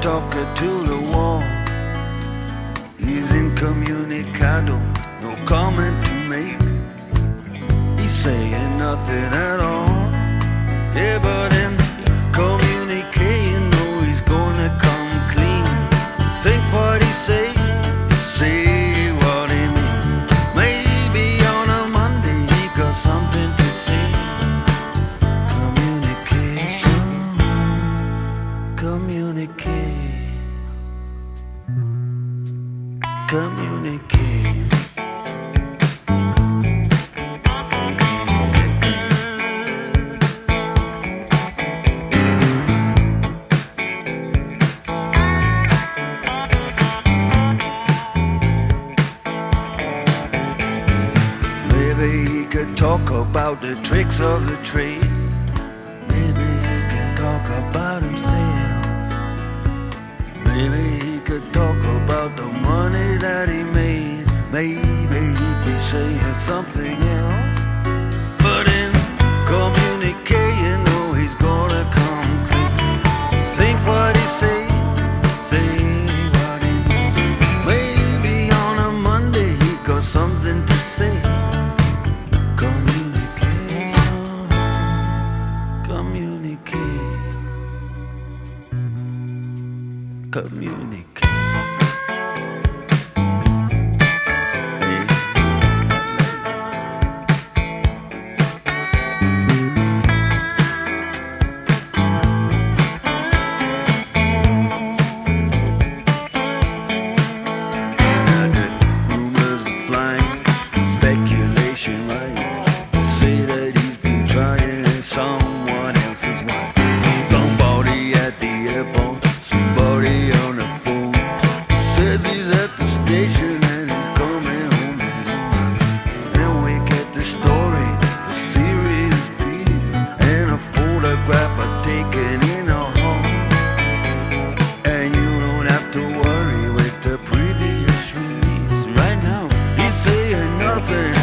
talker to the wall. He's incommunicado, no comment to make. He's saying nothing at all. Yeah, but in communicating, no, he's gonna come clean. Think what he say what he mean. Maybe on a Monday he got something to say. Communication, communicate, communicate. Maybe he could talk about the tricks of the trade. Maybe he can talk about himself. Maybe he could talk about the money that he made. Maybe he'd be saying something else. But in communicating, no, he's gonna come clean. Think what he say what he mean. Maybe on a Monday he got something to say. Communicate, communicate. Rumors are flying, speculation right. Say that he's been trying someone else's wife. Somebody at the airport, somebody on the phone says he's at the station and he's coming home alone. Then we get the story, a serious piece, and a photograph I taken in a home. And you don't have to worry with the previous release. Right now, he's saying nothing